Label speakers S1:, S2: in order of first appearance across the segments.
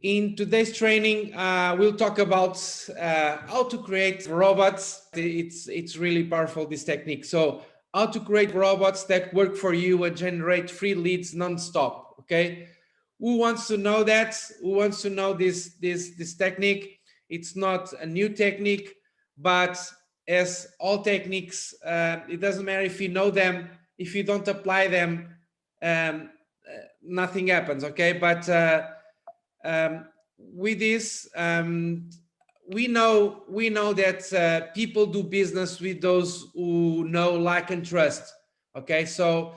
S1: In today's training, we'll talk about how to create robots. It's really powerful, this technique. So how to create robots that work for you and generate free leads non-stop, okay? Who wants to know that? Who wants to know this technique? It's not a new technique, but as all techniques, it doesn't matter if you know them, if you don't apply them, nothing happens, okay? But um, with this, we know that people do business with those who know, like, and trust. Okay, so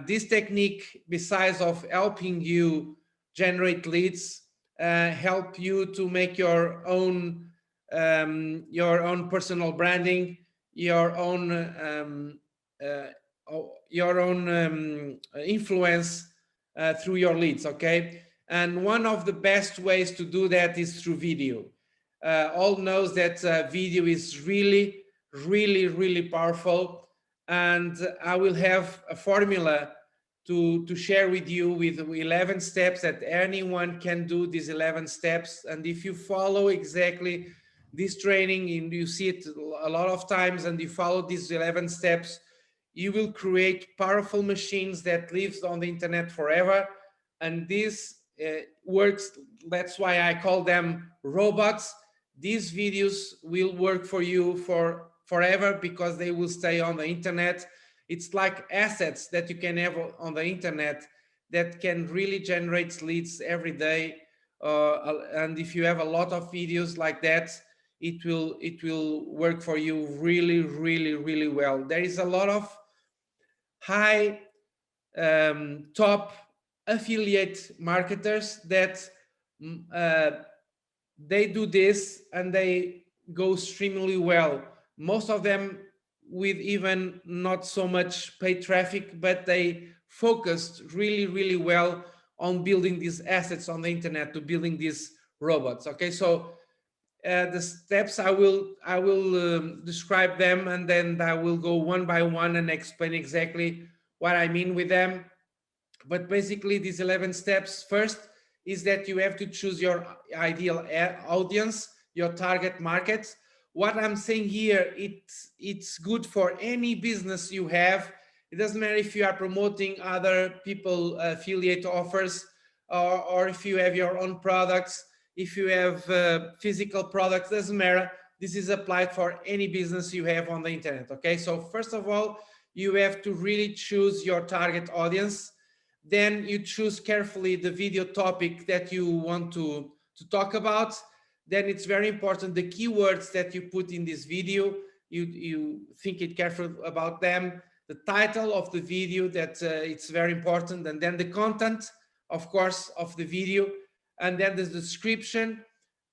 S1: this technique, besides of helping you generate leads, help you to make your own personal branding, uh, your own influence through your leads. Okay, and one of the best ways to do that is through video. All knows that video is really, really, really powerful, and I will have a formula to share with you with 11 steps that anyone can do these 11 steps. And if you follow exactly this training and you see it a lot of times and you follow these 11 steps, you will create powerful machines that lives on the internet forever. And this works. That's why I call them robots. These videos will work for you for forever because they will stay on the internet. It's like assets that you can have on the internet that can really generate leads every day. And if you have a lot of videos like that, it will work for you really, really, really well. There is a lot of high top affiliate marketers that they do this and they go extremely well. Most of them with even not so much paid traffic, but they focused really, really well on building these assets on the internet, to building these robots. Okay, so the steps I will describe them, and then I will go one by one and explain exactly what I mean with them. But basically, these 11 steps, first is that you have to choose your ideal audience, your target market. What I'm saying here, it's good for any business you have. It doesn't matter if you are promoting other people affiliate offers, or if you have your own products, if you have physical products, doesn't matter. This is applied for any business you have on the internet. Okay, so first of all, you have to really choose your target audience. Then you choose carefully the video topic that you want to talk about. Then it's very important the keywords that you put in this video. You think it careful about them. The title of the video, that it's very important. And then the content, of course, of the video. And then the description.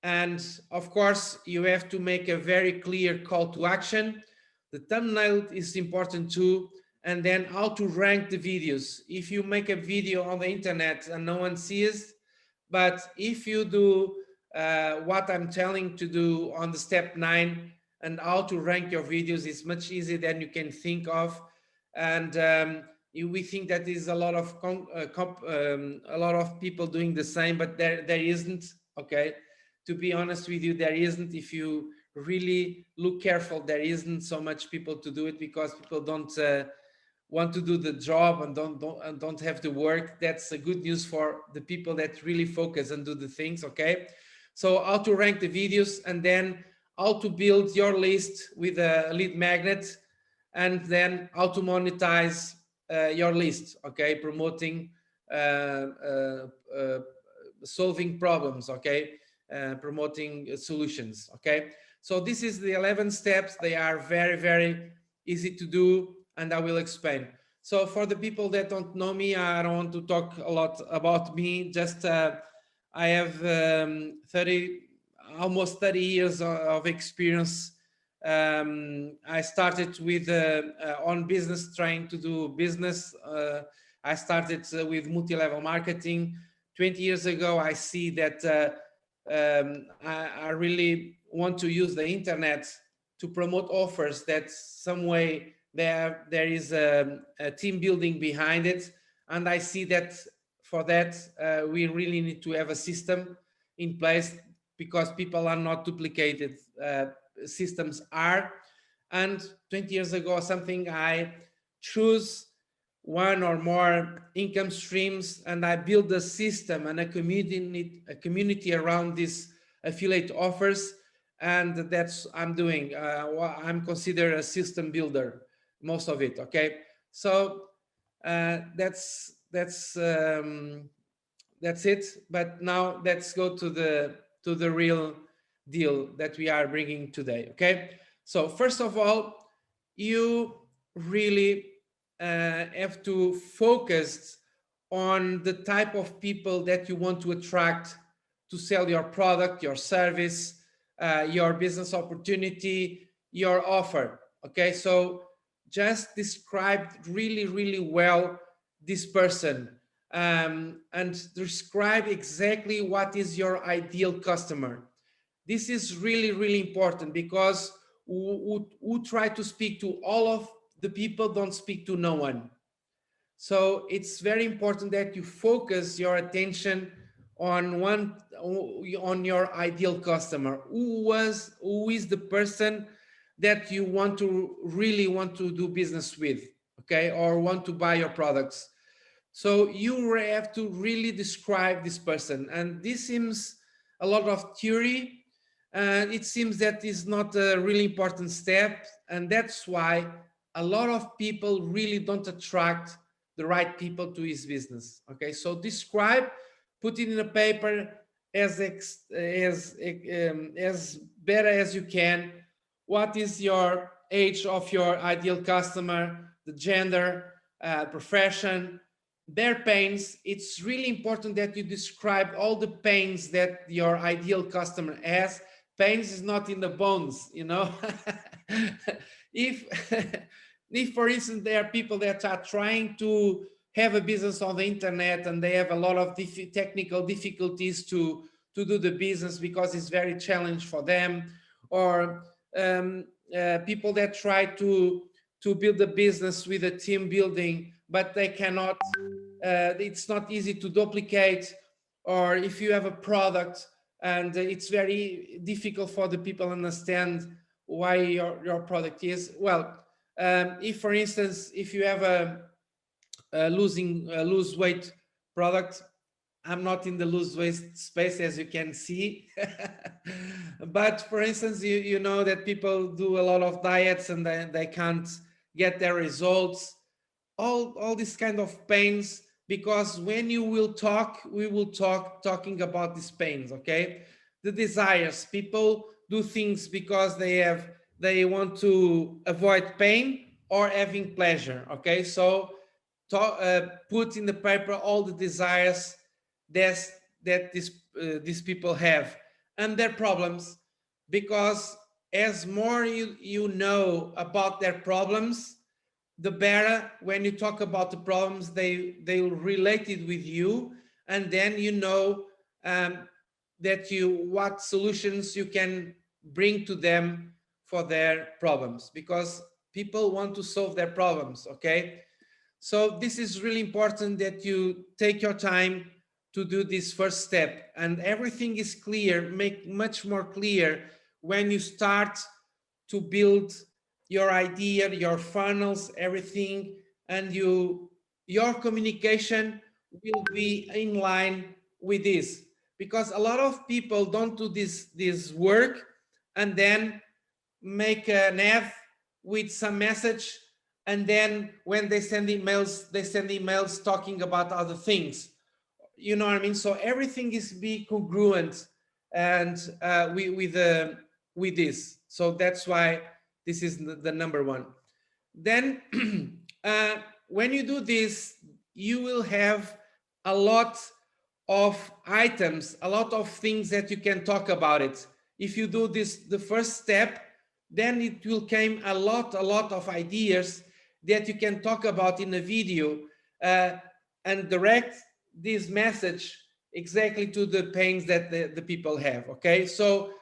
S1: And of course, you have to make a very clear call to action. The thumbnail is important too. And then how to rank the videos. If you make a video on the internet and no one sees, but if you do what I'm telling to do on the step 9, and how to rank your videos, is much easier than you can think of. And we think that is a lot of a lot of people doing the same, but there isn't. Okay, to be honest with you, there isn't. If you really look careful, there isn't so much people to do it, because people don't want to do the job and don't have to work. That's a good news for the people that really focus and do the things. Okay, so how to rank the videos, and then how to build your list with a lead magnet, and then how to monetize your list. Okay, promoting solving problems. Okay, promoting solutions. Okay, so this is the 11 steps. They are very, very easy to do, and I will explain. So for the people that don't know me, I don't want to talk a lot about me. Just I have almost 30 years of experience. I started with on business, trying to do business. I started with multi-level marketing 20 years ago. I see that I really want to use the internet to promote offers that some way there is a team building behind it. And I see that for that, we really need to have a system in place, because people are not duplicated. Systems are. And 20 years ago, something, I choose one or more income streams, and I build a system and a community around these affiliate offers. And that's I'm doing. I'm considered a system builder, most of it. Okay, so that's it. But now let's go to the real deal that we are bringing today. Okay, so first of all, you really have to focus on the type of people that you want to attract to sell your product, your service, your business opportunity, your offer. Okay, so just describe really, really well this person, and describe exactly what is your ideal customer. This is really, really important, because who try to speak to all of the people don't speak to no one. So it's very important that you focus your attention on on your ideal customer. Who is the person that you want to really want to do business with, okay, or want to buy your products. So you have to really describe this person, and this seems a lot of theory, and it seems that is not a really important step, and that's why a lot of people really don't attract the right people to his business. Okay, so describe, put it in a paper as better as you can. What is your age of your ideal customer, the gender, profession, their pains. It's really important that you describe all the pains that your ideal customer has. Pains is not in the bones, you know. if if for instance there are people that are trying to have a business on the internet, and they have a lot of technical difficulties to do the business because it's very challenging for them, or people that try to build a business with a team building, but they cannot, it's not easy to duplicate. Or if you have a product and it's very difficult for the people to understand why your product is well, if for instance if you have a lose weight product. I'm not in the lose weight space, as you can see. But for instance, you know that people do a lot of diets, and they can't get their results. All these kind of pains, because when you will talk, we will talking about these pains. Okay, the desires. People do things because they want to avoid pain or having pleasure. Okay, so put in the paper all the desires that these people have, and their problems, because as more you know about their problems, the better. When you talk about the problems, they will relate it with you, and then you know, that you what solutions you can bring to them for their problems, because people want to solve their problems. Okay, so this is really important that you take your time to do this first step, and everything is clear, make much more clear when you start to build your idea, your funnels, everything, and your communication will be in line with this, because a lot of people don't do this work, and then make an ad with some message, and then when they send emails talking about other things. You know what I mean? So everything is be congruent, and with this. So that's why this is the number one. Then when you do this, you will have a lot of items, a lot of things that you can talk about it. If you do this, the first step, then it will come a lot of ideas that you can talk about in a video, and direct this message exactly to the pains that the people have. Okay, so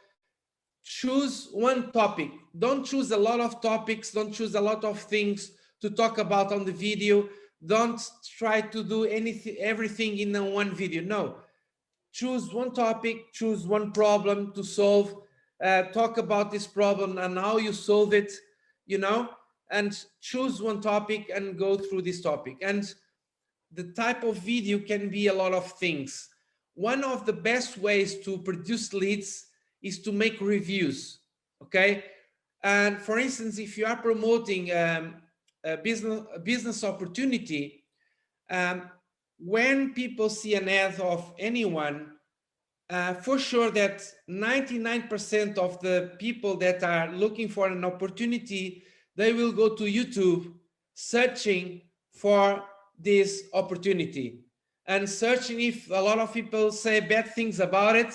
S1: choose one topic. Don't choose a lot of topics. Don't choose a lot of things to talk about on the video, Don't try to do anything, everything in a one video. No, choose one topic, choose one problem to solve, talk about this problem and how you solve it, you know, and choose one topic and go through this topic. And the type of video can be a lot of things. One of the best ways to produce leads is to make reviews. Okay. And for instance, if you are promoting a business opportunity, um, when people see an ad of anyone, for sure that 99% of the people that are looking for an opportunity, they will go to YouTube searching for this opportunity and searching. If a lot of people say bad things about it,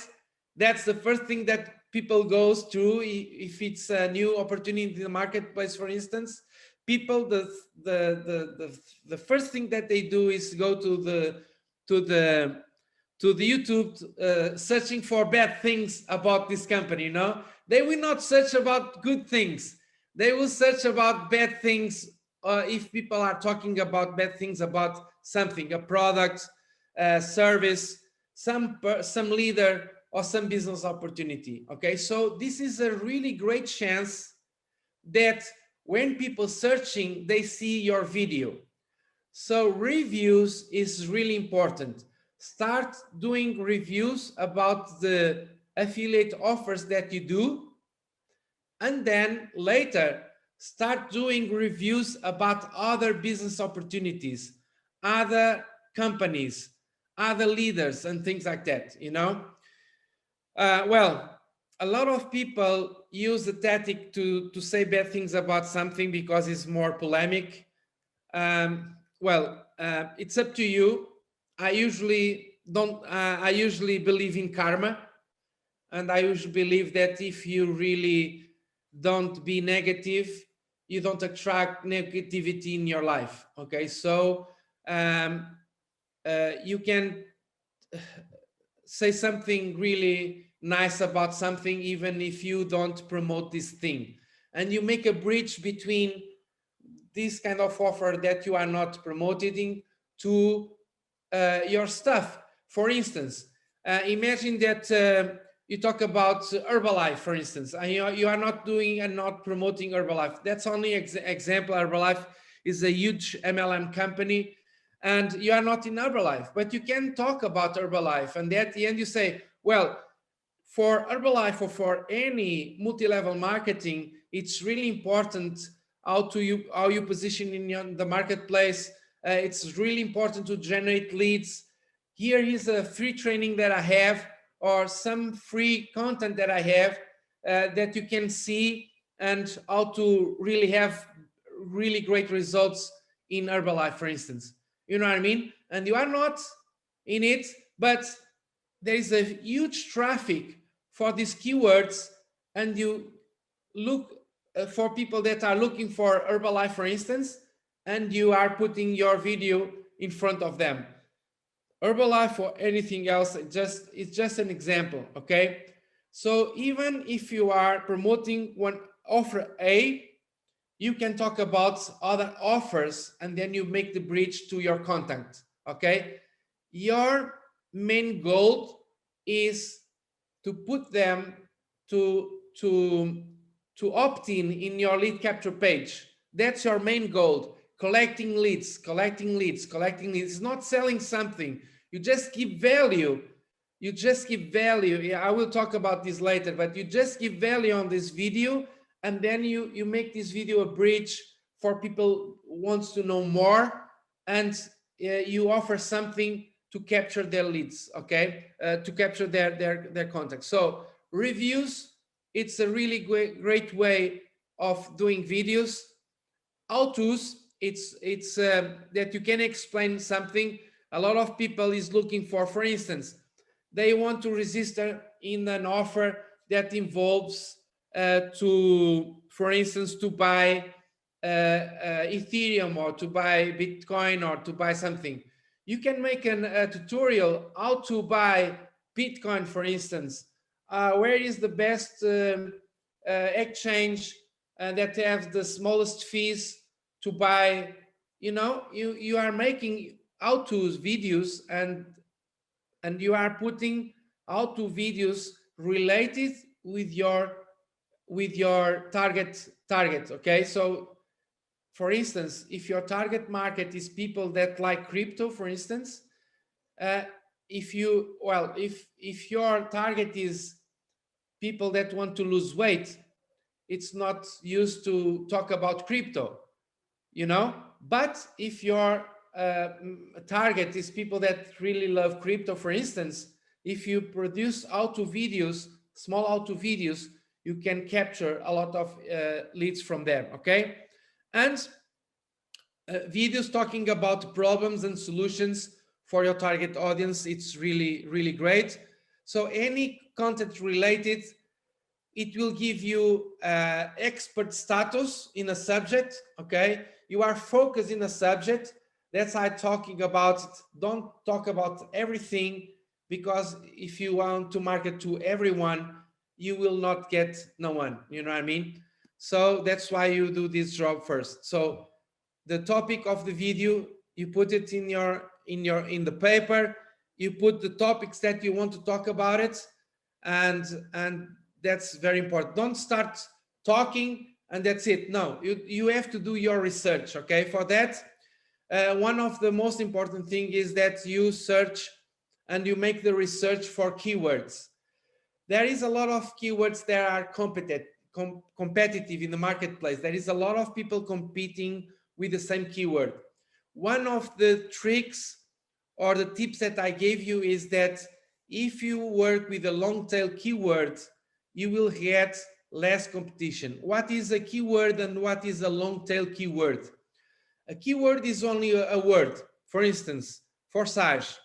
S1: that's the first thing that people goes to. If it's a new opportunity in the marketplace, for instance, people, the first thing that they do is go to the to the YouTube, searching for bad things about this company. You know, they will not search about good things. They will search about bad things. If people are talking about bad things about something, a product, a service, some leader, or some business opportunity. Okay, so this is a really great chance that when people searching, they see your video. So reviews is really important. Start doing reviews about the affiliate offers that you do, and then later start doing reviews about other business opportunities, other companies, other leaders, and things like that, you know. Well, a lot of people use the tactic to say bad things about something because it's more polemic. It's up to you. I usually don't. I usually believe in karma, and I usually believe that if you really don't be negative, you don't attract negativity in your life. Okay, so um, you can say something really nice about something, even if you don't promote this thing, and you make a bridge between this kind of offer that you are not promoting to your stuff. For instance, imagine that you talk about Herbalife, for instance, and you are not doing and not promoting Herbalife. That's only example. Herbalife is a huge MLM company, and you are not in Herbalife, but you can talk about Herbalife, and at the end you say, well, for Herbalife or for any multi-level marketing, it's really important how you position in the marketplace. It's really important to generate leads. Here is a free training that I have, or some free content that I have, that you can see, and how to really have really great results in Herbalife, for instance. You know what I mean? And you are not in it, but there is a huge traffic for these keywords, and you look for people that are looking for Herbalife, for instance, and you are putting your video in front of them. Herbalife or anything else, it's just an example. Okay, so even if you are promoting one offer A, you can talk about other offers, and then you make the bridge to your content. Okay, your main goal is to put them to to to opt in your lead capture page. That's your main goal. Collecting leads, collecting leads, collecting leads. It's not selling something. You just give value. You just give value. Yeah, I will talk about this later, but you just give value on this video, and then you make this video a bridge for people who wants to know more, and you offer something to capture their leads. Okay, to capture their contacts. So reviews, it's a really great way of doing videos. How-tos, it's that you can explain something. A lot of people is looking for instance, they want to register in an offer that involves for instance, to buy Ethereum, or to buy Bitcoin, or to buy something. You can make a tutorial how to buy Bitcoin, for instance. Where is the best exchange that have the smallest fees to buy you are making how-to videos, and you are putting how-to videos related with your target. Okay, so for instance, if your target market is people that like crypto, for instance, uh, if your target is people that want to lose weight, it's not used to talk about crypto, but if your target is people that really love crypto, for instance, if you produce auto videos, small auto videos, you can capture a lot of leads from them. Okay, and videos talking about problems and solutions for your target audience, it's really really great. So any content related, it will give you expert status in a subject. Okay, you are focused in a subject, that's why talking about it. Don't talk about everything, because if you want to market to everyone, you will not get no one, you know what I mean. So that's why you do this job first. So the topic of the video, you put it in the paper, you put the topics that you want to talk about it, and that's very important. Don't start talking and that's it. No, you have to do your research. Okay, for that, one of the most important thing is that you search and you make the research for keywords. There is a lot of keywords that are competitive in the marketplace. There is a lot of people competing with the same keyword. One of the tricks or the tips that I gave you is that if you work with a long tail keyword, you will get less competition. What is a keyword and what is a long tail keyword? A keyword is only a word. For instance, forsage,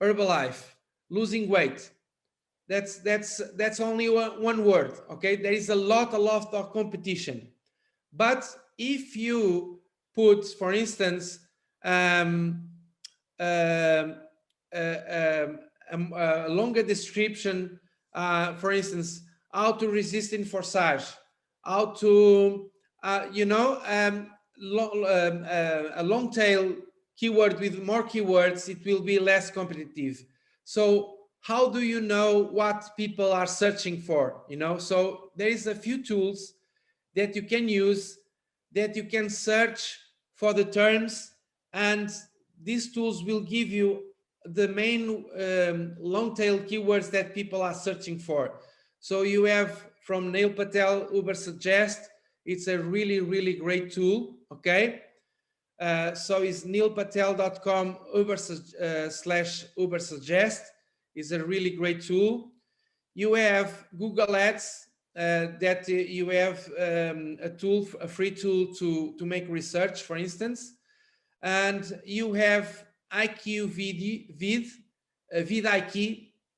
S1: Herbalife, losing weight. That's only one word. Okay, there is a lot of competition. But if you put, for instance, um, um, a longer description, for instance, how to resist in forsage, how to, a long tail keyword with more keywords, it will be less competitive. So how do you know what people are searching for? So there is a few tools that you can use, that you can search for the terms, and these tools will give you the main long tail keywords that people are searching for. So you have from Neil Patel, Uber Suggest. It's a really, really great tool. Okay. So it's neilpatel.com slash Uber Suggest. Is a really great tool. You have Google Ads, that you have a free tool to make research, for instance, and you have IQ vidIQ.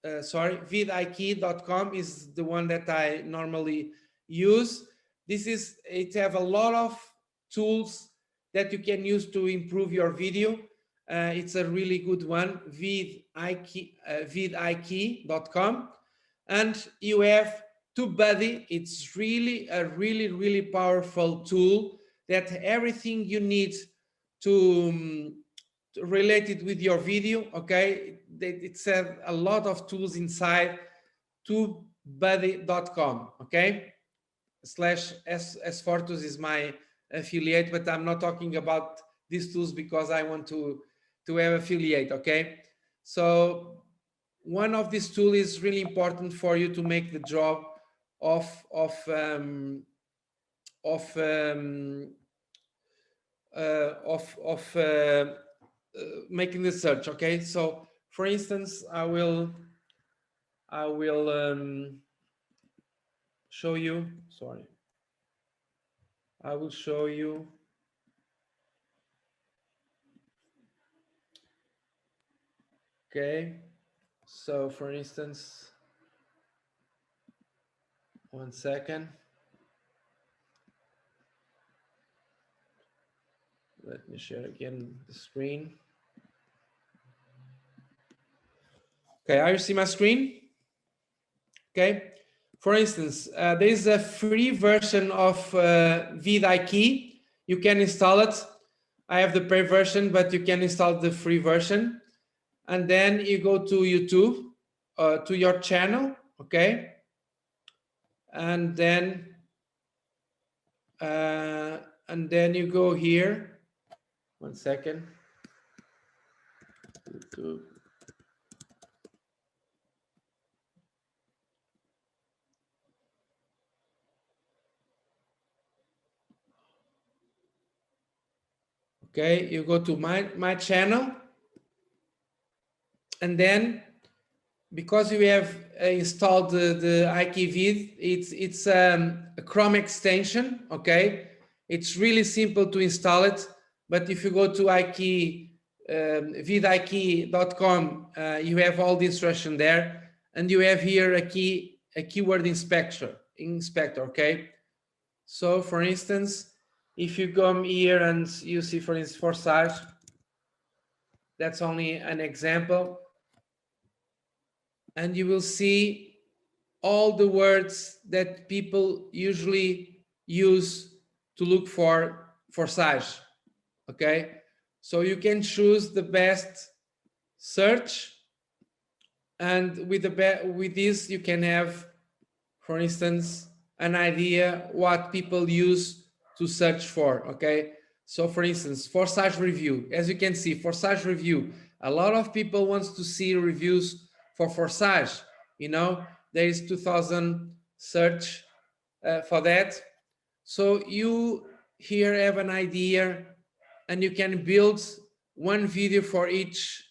S1: vidIQ.com is the one that I normally use. It have a lot of tools that you can use to improve your video. It's a really good one, vidIQ.com. And you have TubeBuddy. It's really a really powerful tool that everything you need to relate it with your video. Okay, it's a lot of tools inside tubebuddy.com. Okay, slash s Fortus is my affiliate, but I'm not talking about these tools because I want to have affiliate. Okay, so one of these tools is really important for you to make the job of of um, of um, making the search. Okay, so for instance, I will show you. Sorry, I will show you. Okay, so for instance, one second. Let me share again the screen. Okay, are you see my screen? Okay. For instance, there is a free version of vidIQ. You can install it. I have the paid version, but you can install the free version. And then you go to YouTube, to your channel, okay? And then you go here. 1 second. YouTube. Okay, you go to my channel, and then because you have installed the iKeyvid, it's a Chrome extension. Okay, it's really simple to install it. But if you go to vidikey.com, you have all the instruction there, and you have here a keyword inspector. Okay, so for instance, if you come here and you see, for instance, Forsage, that's only an example, and you will see all the words that people usually use to look for Forsage. Okay, so you can choose the best search, and with this you can have, for instance, an idea what people use to search for. Okay, so for instance, Forsage review, as you can see, Forsage review, a lot of people wants to see reviews for Forsage. There is 2000 search for that. So you here have an idea, and you can build one video for each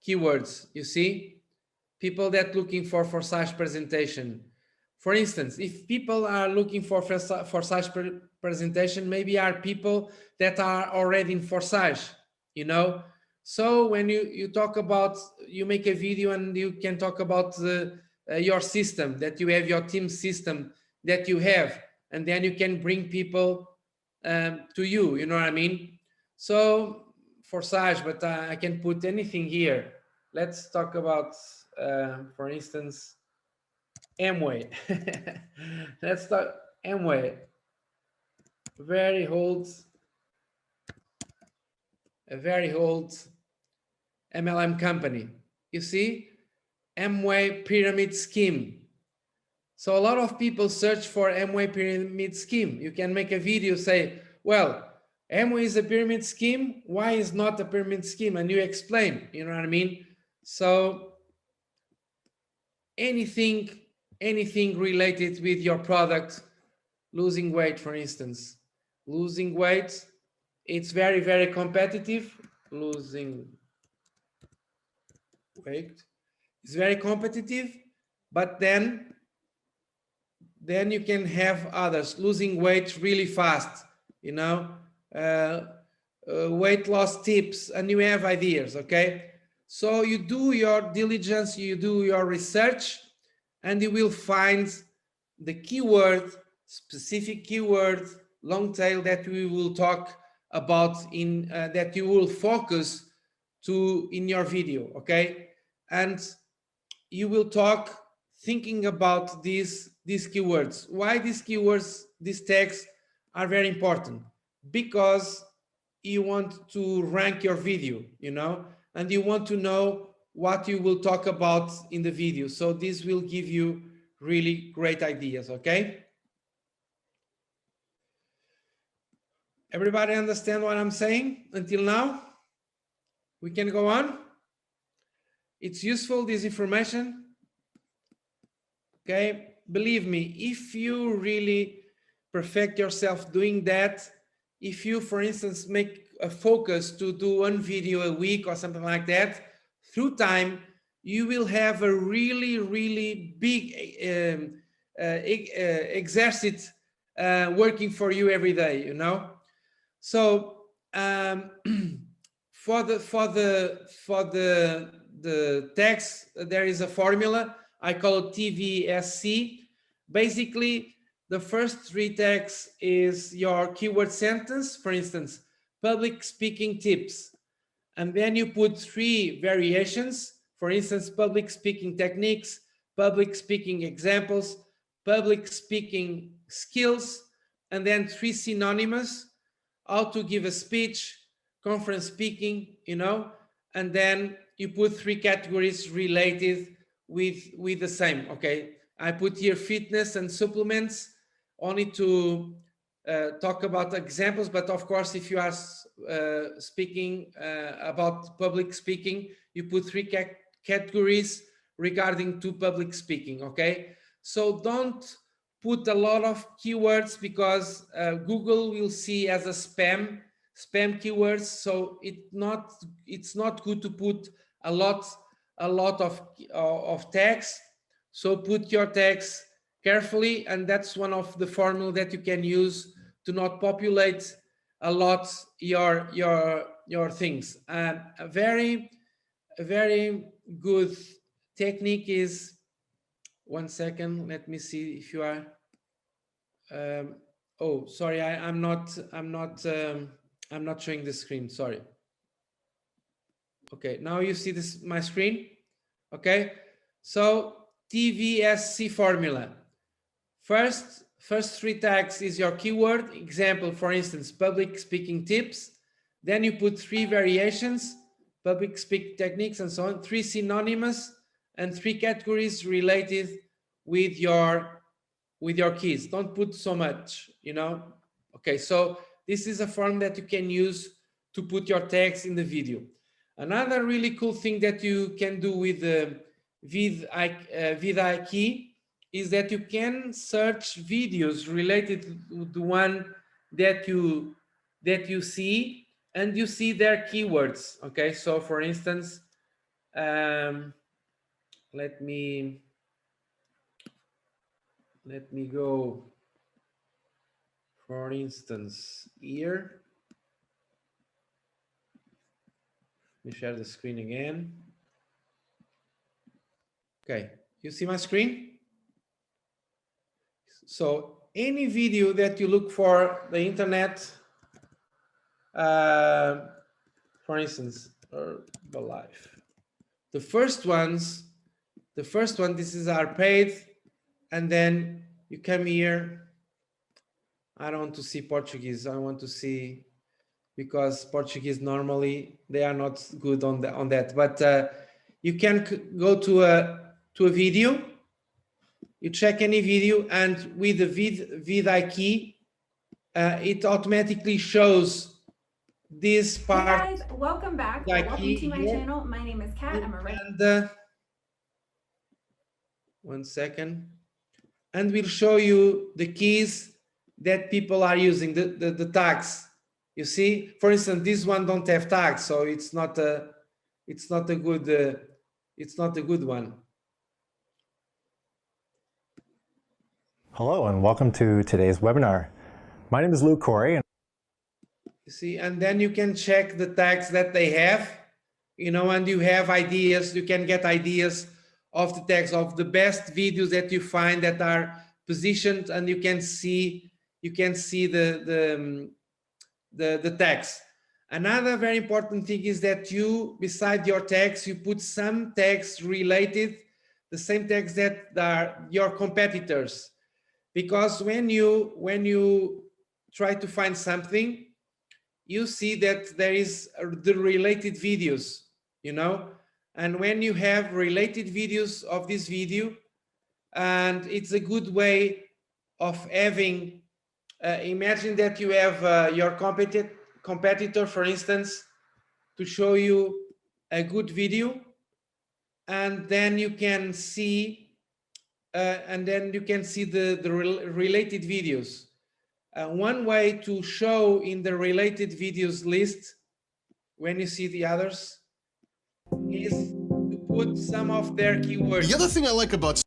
S1: keywords. You see, people that looking for Forsage presentation. For instance, if people are looking for Forsage presentation, maybe are people that are already in Forsage, So when you talk about, you make a video and you can talk about your system, that you have, your team system that you have, and then you can bring people to you, you know what I mean? So Forsage, but I can put anything here. Let's talk about, for instance, Amway. Let's talk Amway. Very old, a very old MLM company. You see, Amway pyramid scheme. So a lot of people search for Amway pyramid scheme. You can make a video, say, well, Amway is a pyramid scheme. Why is not a pyramid scheme? And you explain, you know what I mean? So anything related with your product, losing weight, for instance, losing weight, it's very, very competitive. Losing weight is very competitive, but then you can have others losing weight really fast, weight loss tips, and you have ideas. Okay, so you do your diligence, you do your research, and you will find the keyword, specific keyword, long tail, that we will talk about in that you will focus to in your video. Okay, and you will talk thinking about these keywords. Why these keywords, these tags are very important? Because you want to rank your video, and you want to know what you will talk about in the video. So this will give you really great ideas. Okay, everybody understand what I'm saying until now? We can go on. It's useful, this information. Okay, believe me, if you really perfect yourself doing that, if you, for instance, make a focus to do one video a week or something like that, through time, you will have a really, really big exercise working for you every day, So for the text, there is a formula. I call it TVSC. Basically, the first 3 tags is your keyword sentence, for instance, public speaking tips. And then you put 3 variations, for instance, public speaking techniques, public speaking examples, public speaking skills, and then 3 synonymous, how to give a speech, conference speaking, you know, and then you put 3 categories related with the same. Okay, I put here fitness and supplements, only to talk about examples, but of course, if you are speaking about public speaking, you put 3 categories regarding to public speaking. Okay, so don't put a lot of keywords, because Google will see as a spam keywords. So it's not good to put a lot of tags. So put your tags carefully, and that's one of the formula that you can use to not populate a lot your things. A very good technique is, one second, let me see if you are oh, sorry, I'm not showing the screen, sorry. Okay, now you see this my screen. Okay, so TVSC formula. First 3 tags is your keyword. Example, for instance, public speaking tips. Then you put 3 variations, public speak techniques, and so on. 3 synonymous and 3 categories related with your keys. Don't put so much, you know. Okay, so this is a form that you can use to put your text in the video. Another really cool thing that you can do with the VidIQ key is that you can search videos related to the one that you see, and you see their keywords. Okay, so for instance, let me go, for instance, here. Let me share the screen again. Okay, you see my screen? So any video that you look for the internet, for instance, Herbalife. The first one, this is our paid, and then you come here. I don't want to see Portuguese. I want to see, because Portuguese normally they are not good on that. But you can go to a video. You check any video, and with the VidIQ key, it automatically shows this part.
S2: Hey guys, welcome back. Welcome to my channel. My name is Kat. I'm a
S1: and one second, and we'll show you the keys that people are using, the tags. You see, for instance, this one don't have tags, so it's not a good one.
S3: Hello and welcome to today's webinar. My name is Luke Corey.
S1: You see, and then you can check the tags that they have, you know, and you have ideas. You can get ideas of the tags of the best videos that you find that are positioned, and you can see the tags. Another very important thing is that you, beside your tags, you put some tags related, the same tags that are your competitors, because when you try to find something, you see that there is the related videos, you know, and when you have related videos of this video, and it's a good way of having, imagine that you have your competitor, for instance, to show you a good video, and then you can see the related videos. One way to show in the related videos list, when you see the others, is to put some of their keywords.
S4: The other thing I like about,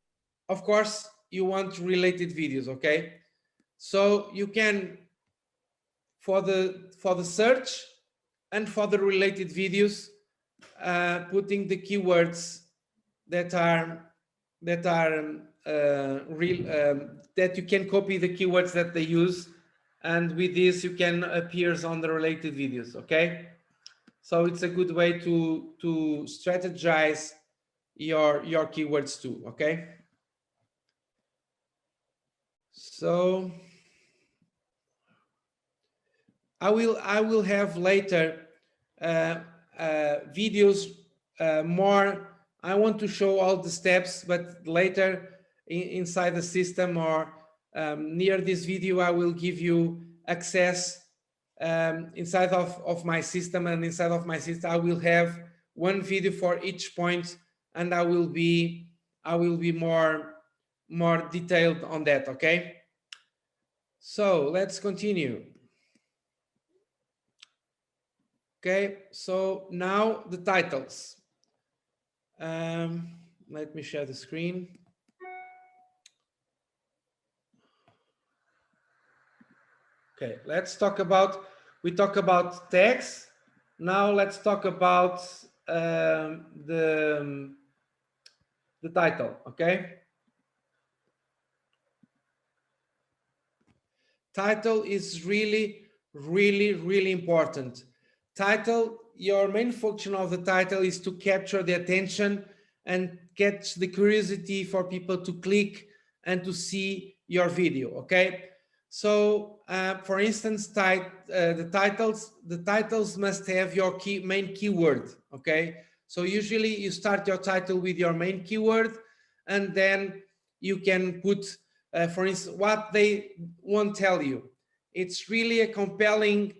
S1: of course, you want related videos, okay? So you can, for the search and for the related videos, putting the keywords that you can copy the keywords that they use, and with this you can appear on the related videos. Okay, so it's a good way to strategize your keywords too. Okay, so I will have later videos more. I want to show all the steps, but later inside the system or near this video, I will give you access inside of my system, and inside of my system, I will have one video for each point, and I will be more detailed on that. Okay. So let's continue. Okay, so now the titles. Let me share the screen. Okay, let's talk about, we talk about tags. Now let's talk about the title, okay? Title is really, really, really important. Title, your main function of the title is to capture the attention and catch the curiosity for people to click and to see your video, okay? So, for instance, the titles must have your main keyword, okay? So usually you start your title with your main keyword, and then you can put, for instance, what they won't tell you. It's really a compelling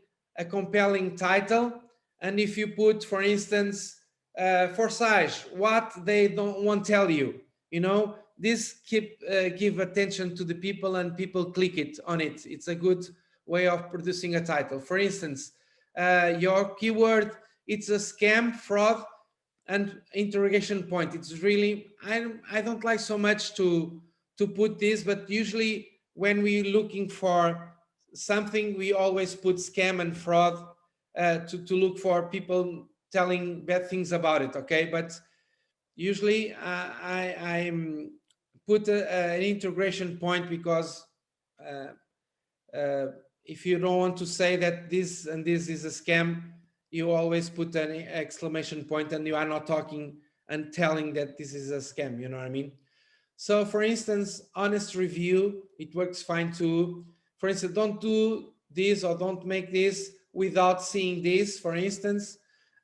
S1: title. And if you put, for instance, Forsage, what they won't tell you, you know, this give attention to the people, and people click it on it. It's a good way of producing a title. For instance, your keyword, it's a scam, fraud, and interrogation point. It's really, I don't like so much to put this, but usually when we're looking for something, we always put scam and fraud to look for people telling bad things about it. Okay, but usually I put an integration point, because uh, uh, if you don't want to say that this and this is a scam, you always put an exclamation point, and you are not talking and telling that this is a scam. You know what I mean? So for instance, honest review, it works fine too. For instance, don't do this or don't make this without seeing this. For instance,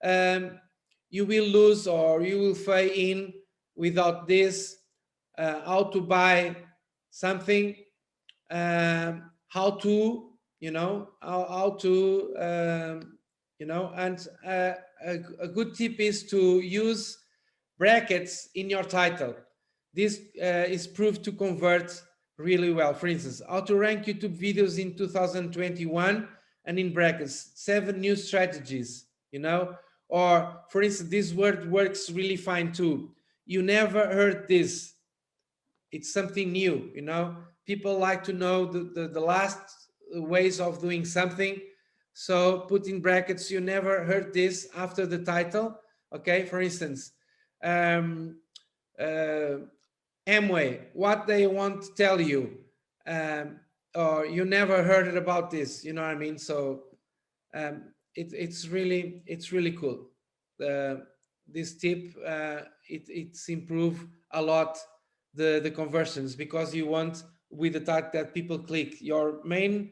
S1: you will lose or you will fail in without this. How to buy something, how to, you know, how to, you know, and a good tip is to use brackets in your title. This is proved to convert really well. For instance, how to rank YouTube videos in 2021, and in brackets, 7 new strategies, you know, or for instance, this word works really fine too. You never heard this. It's something new, you know. People like to know the last ways of doing something. So put in brackets, you never heard this, after the title. Okay, for instance, uh, Amway, what they won't tell you, or you never heard about this, you know what I mean? So it's really cool. This tip, it's improve a lot the conversions, because you want with the type that people click your main.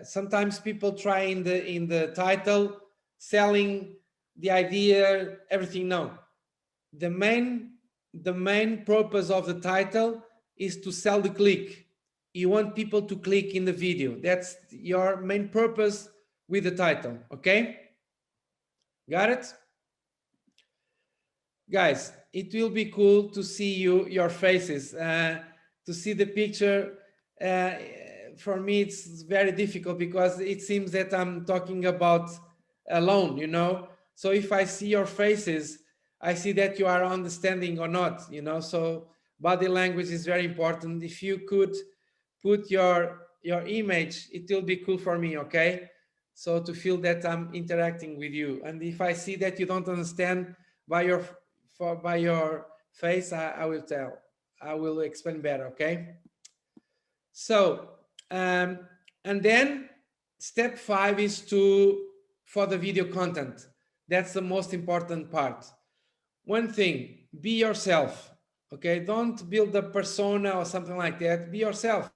S1: Sometimes people try in the title selling the idea, everything. No, the main purpose of the title is to sell the click. You want people to click in the video. That's your main purpose with the title. Okay, got it, guys? It will be cool to see your faces, to see the picture. For me, it's very difficult, because it seems that I'm talking about alone, you know. So if I see your faces, I see that you are understanding or not, you know. So body language is very important. If you could put your image, it will be cool for me. Okay, so to feel that I'm interacting with you. And if I see that you don't understand by your face, I will tell. I will explain better. Okay, so and then step 5 is for the video content. That's the most important part. One thing, be yourself. Okay, don't build a persona or something like that. Be yourself.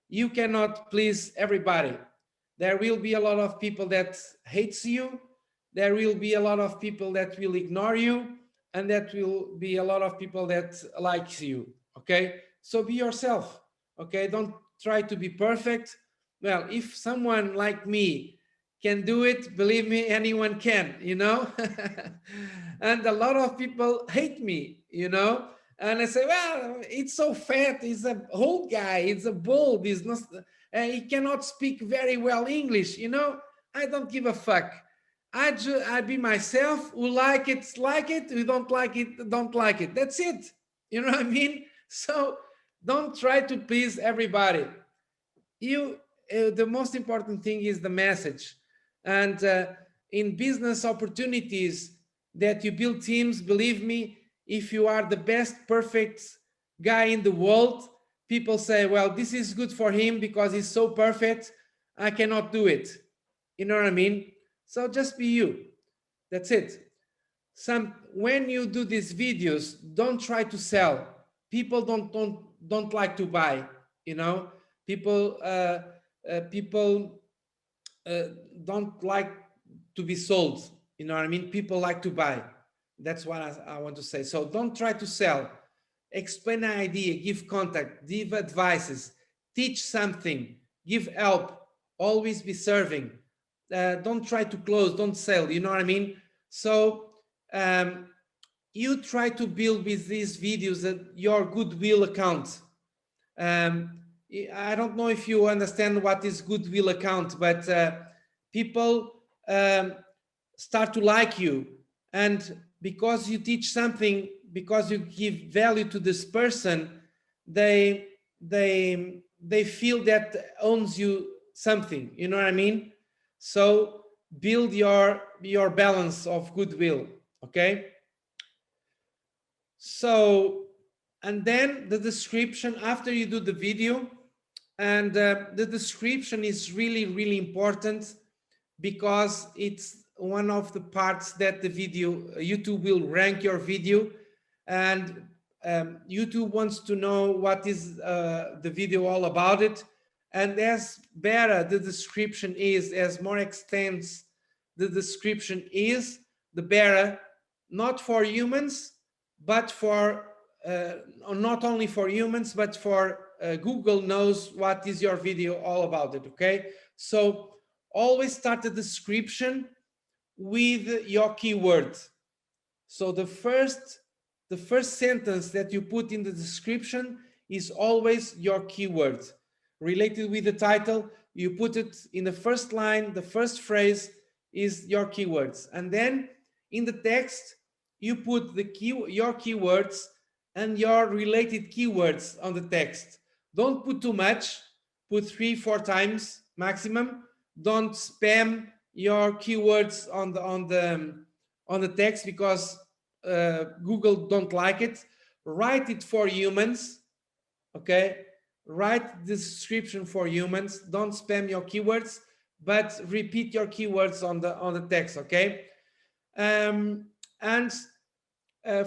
S1: You cannot please everybody. There will be a lot of people that hates you. There will be a lot of people that will ignore you, and that will be a lot of people that likes you. Okay, so be yourself. Okay, don't try to be perfect. Well, if someone like me can do it, believe me, anyone can, you know. And a lot of people hate me, you know, and I say, well, it's so fat, he's a old guy, it's a bulb, he's not, he cannot speak very well English, you know. I don't give a fuck. I be myself. Who like it, who don't like it, don't like it. That's it. You know what I mean? So don't try to please everybody. You The most important thing is the message. And in business opportunities that you build teams, believe me, if you are the best perfect guy in the world, people say, well, this is good for him because he's so perfect, I cannot do it. You know what I mean? So just be you. That's it. When you do these videos, don't try to sell. People don't like to buy. You know, people don't like to be sold. You know what I mean? People like to buy. That's what I want to say. So don't try to sell. Explain an idea, give contact, give advices, teach something, give help, always be serving. Don't try to close, don't sell. You know what I mean? So you try to build with these videos your goodwill account. I don't know if you understand what is goodwill account, but people start to like you, and because you teach something, because you give value to this person, they feel that owns you something. You know what I mean? So build your balance of goodwill. Okay. So, and then the description after you do the video, and the description is really, really important because it's one of the parts that the video, YouTube will rank your video, and YouTube wants to know what is the video all about it. And as better the description is, as more extensive the description is, the better, not for humans, but for not only for humans, but for Google knows what is your video all about it. Okay, so always start the description with your keyword. So the first sentence that you put in the description is always your keyword. Related with the title, you put it in the first line, the first phrase is your keywords. And then in the text, you put your keywords and your related keywords on the text. Don't put too much, put 3-4 times maximum. Don't spam your keywords on the text because Google don't like it. Write it for humans. Okay, write the description for humans. Don't spam your keywords, but repeat your keywords on the text. Okay, and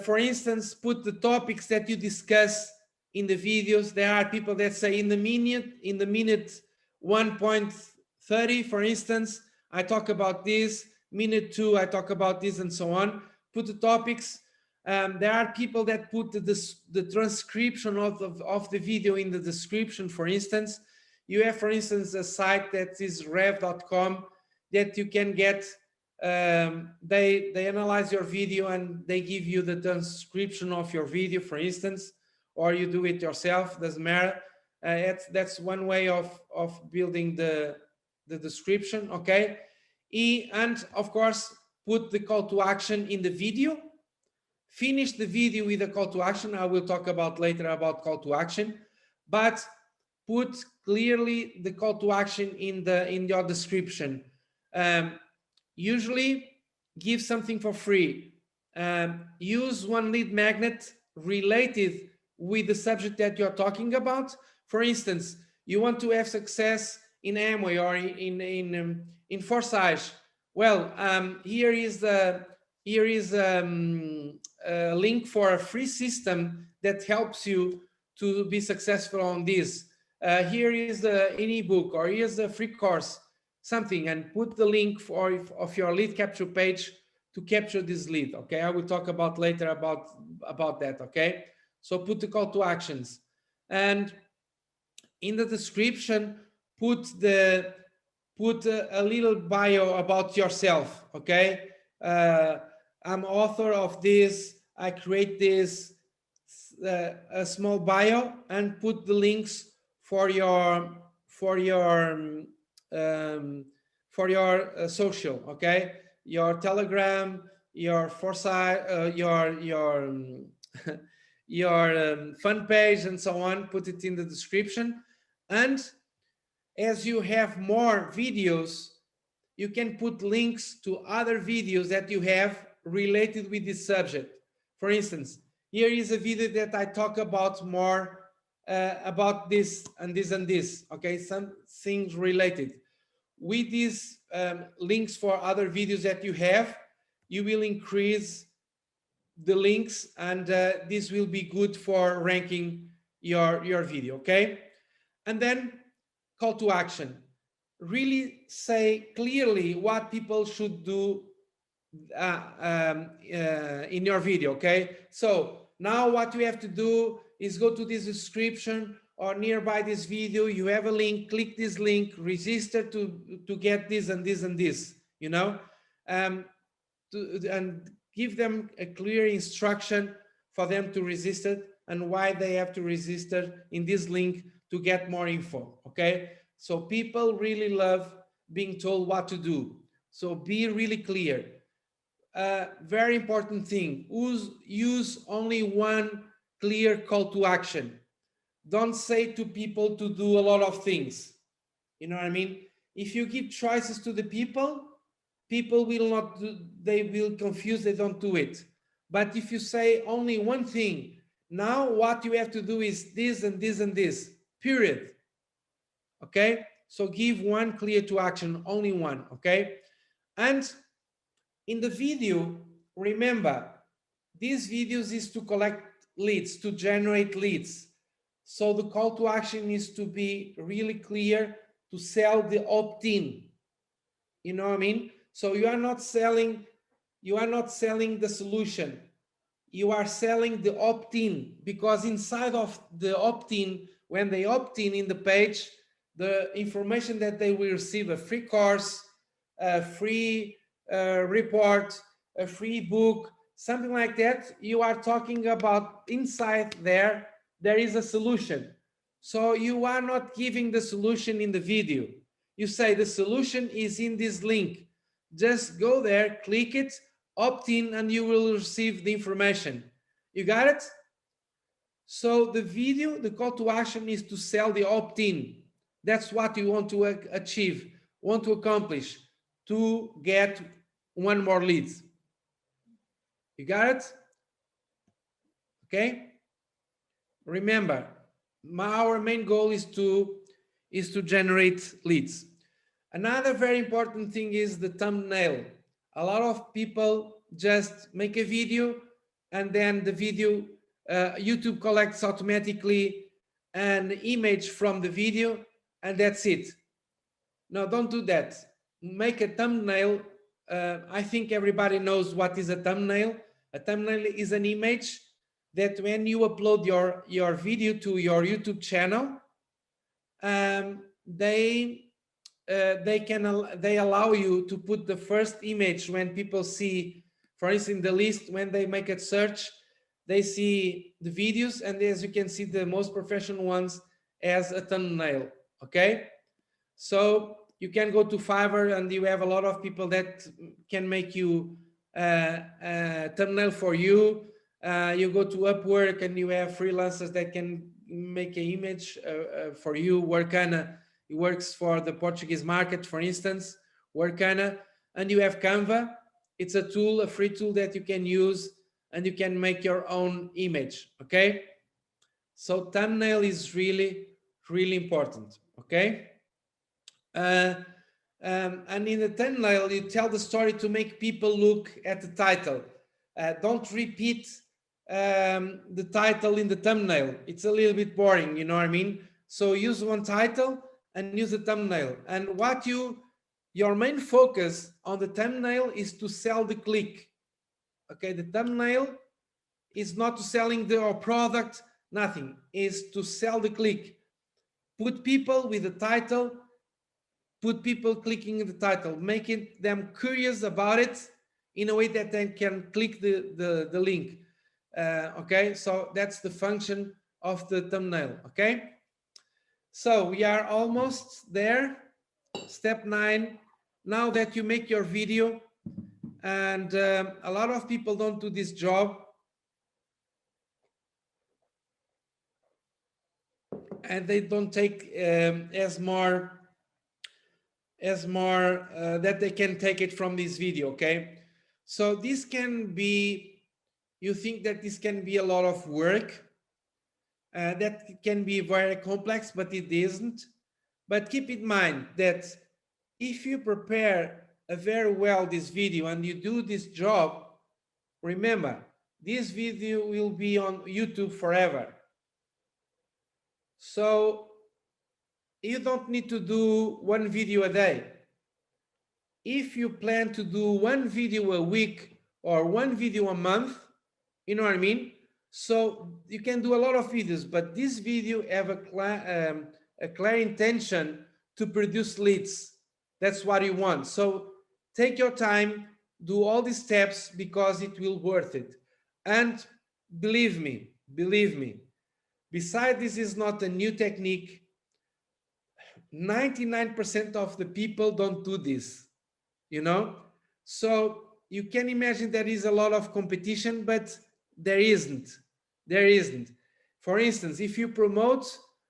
S1: for instance, put the topics that you discuss in the videos. There are people that say in the minute 1.30, for instance, I talk about this. Minute 2, I talk about this, and so on. Put the topics. There are people that put the transcription of the video in the description. For instance, you have, for instance, a site that is rev.com that you can get. They analyze your video and they give you the transcription of your video, for instance, or you do it yourself, doesn't matter. That's one way of building the description. Okay, and of course put the call to action in the video. Finish the video with a call to action. I will talk about later about call to action, but put clearly the call to action in your description. Usually give something for free. Use one lead magnet related with the subject that you're talking about. For instance, you want to have success in Amway or in Forsage. Well, here is a link for a free system that helps you to be successful on this. Here is an ebook, or here's a free course. something and put the link of your lead capture page to capture this lead. Okay, I will talk about later about that. Okay, so put the call to actions, and in the description put a little bio about yourself. Okay, I'm author of this, I create this, a small bio, and put the links for your for your social. Okay, your Telegram, your Foresight, your fun page, and so on. Put it in the description, and as you have more videos, you can put links to other videos that you have related with this subject. For instance, here is a video that I talk about more about this and this and this. Okay, some things related. With these links for other videos that you have, you will increase the links, and this will be good for ranking your video. Okay, and then call to action. Really say clearly what people should do in your video. Okay, so now what you have to do is go to this description or nearby this video, you have a link, click this link, register to get this and this and this, you know, and give them a clear instruction for them to register and why they have to register in this link to get more info. Okay, so people really love being told what to do, so be really clear. Very important thing, use only one clear call to action. Don't say to people to do a lot of things, you know what I mean? If you give choices to the people will not do, they will confuse, they don't do it. But if you say only one thing, now what you have to do is this and this and this, period. Okay, so give one clear to action, only one. Okay, and in the video, remember, these videos is to collect leads, to generate leads. So the call to action needs to be really clear, to sell the opt-in. You know what I mean? So you are not selling the solution. You are selling the opt-in, because inside of the opt-in, when they opt in the page, the information that they will receive, a free course, a free report, a free book, something like that, you are talking about inside there is a solution. So you are not giving the solution in the video. You say the solution is in this link. Just go there, click it, opt in, and you will receive the information. You got it? So the video, the call to action is to sell the opt-in. That's what you want to achieve, want to accomplish, to get one more lead. You got it? Okay? Remember, our main goal is to generate leads. Another very important thing is the thumbnail. A lot of people just make a video, and then the video, YouTube collects automatically an image from the video, and that's it. No, don't do that. Make a thumbnail. I think everybody knows what is a thumbnail. A thumbnail is an image that when you upload your video to your YouTube channel, they allow you to put the first image when people see, for instance, in the list, when they make a search, they see the videos, and as you can see, the most professional ones as a thumbnail. Okay, so you can go to Fiverr, and you have a lot of people that can make you a thumbnail for you. You go to Upwork, and you have freelancers that can make an image for you. Workana, it works for the Portuguese market, for instance, Workana. And you have Canva. It's a tool, a free tool that you can use, and you can make your own image. Okay, so thumbnail is really, really important. Okay, and in the thumbnail, you tell the story to make people look at the title. Don't repeat the title in the thumbnail. It's a little bit boring, you know what I mean? So use one title and use a thumbnail. And what you your main focus on the thumbnail is to sell the click. Okay, the thumbnail is not to selling your product, nothing, is to sell the click. Put people with the title, put people clicking the title, making them curious about it in a way that they can click the link. Okay, so that's the function of the thumbnail. Okay, so we are almost there. Step 9. Now that you make your video, and a lot of people don't do this job, and they don't take as more that they can take it from this video. Okay, so this can be, you think that this can be a lot of work, that can be very complex, but it isn't. But keep in mind that if you prepare a very well this video and you do this job, remember, this video will be on YouTube forever. So you don't need to do one video a day. If you plan to do one video a week or one video a month, you know what I mean? So you can do a lot of videos, but this video have a clear intention to produce leads. That's what you want. So take your time, do all these steps, because it will worth it. And believe me, besides this is not a new technique, 99% of the people don't do this, you know? So you can imagine there is a lot of competition, but there isn't. For instance, if you promote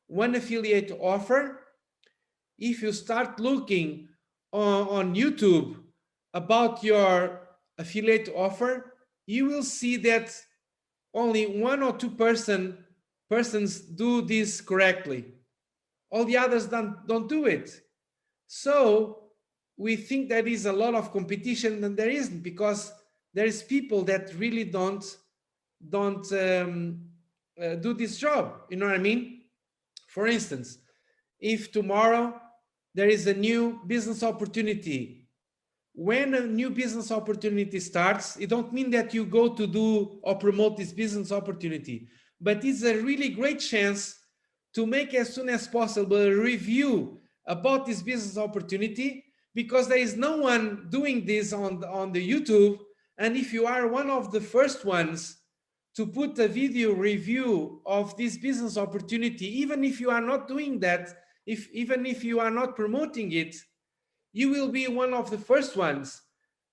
S1: one affiliate offer, if you start looking on YouTube about your affiliate offer, you will see that only 1 or 2 persons do this correctly. All the others don't do it. So we think there is a lot of competition, and there isn't, because there is people that really don't do this job. You know what I mean? For instance, if tomorrow there is a new business opportunity, when a new business opportunity starts, it don't mean that you go to do or promote this business opportunity, but it's a really great chance to make as soon as possible a review about this business opportunity, because there is no one doing this on the YouTube. And if you are one of the first ones to put a video review of this business opportunity, even if you are not doing that, even if you are not promoting it, you will be one of the first ones.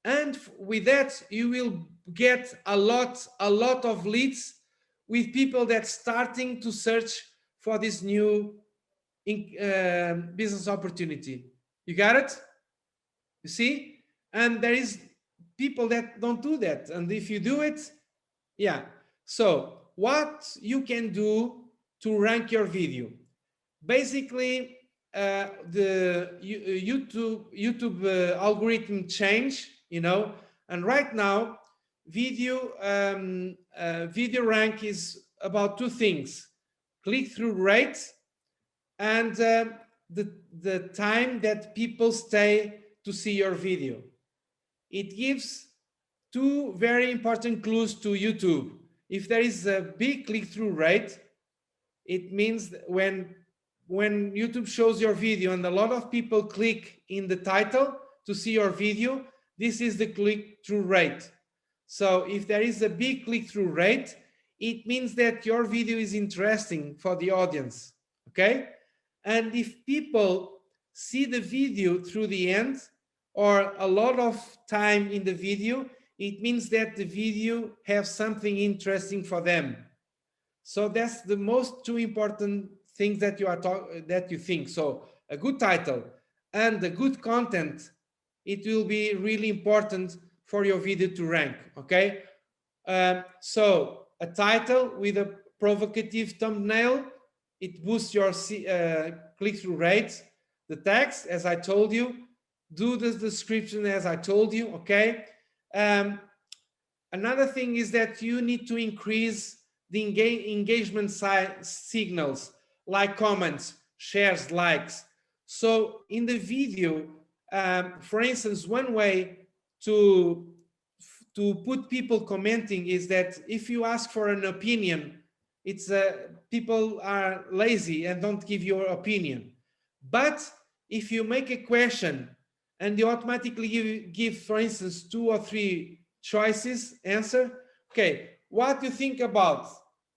S1: And with that, you will get a lot of leads with people that starting to search for this new business opportunity. You got it? You see? And there is people that don't do that. And if you do it, yeah. So what you can do to rank your video? Basically, the YouTube algorithm change, you know, and right now video rank is about 2 things: click-through rate and the time that people stay to see your video. It gives 2 very important clues to YouTube. If there is a big click-through rate, it means when YouTube shows your video and a lot of people click in the title to see your video, this is the click-through rate. So if there is a big click-through rate, it means that your video is interesting for the audience, okay? And if people see the video through the end or a lot of time in the video, it means that the video has something interesting for them. So that's the most 2 important things that you think. So a good title and a good content, it will be really important for your video to rank. Okay, so a title with a provocative thumbnail, it boosts your click-through rate. The text, as I told you, do the description as I told you. Okay, another thing is that you need to increase the engagement signals like comments, shares, likes. So in the video, For instance, one way to put people commenting is that if you ask for an opinion, it's people are lazy and don't give your opinion. But if you make a question and you automatically give, for instance, 2 or 3 choices, answer, okay, what do you think about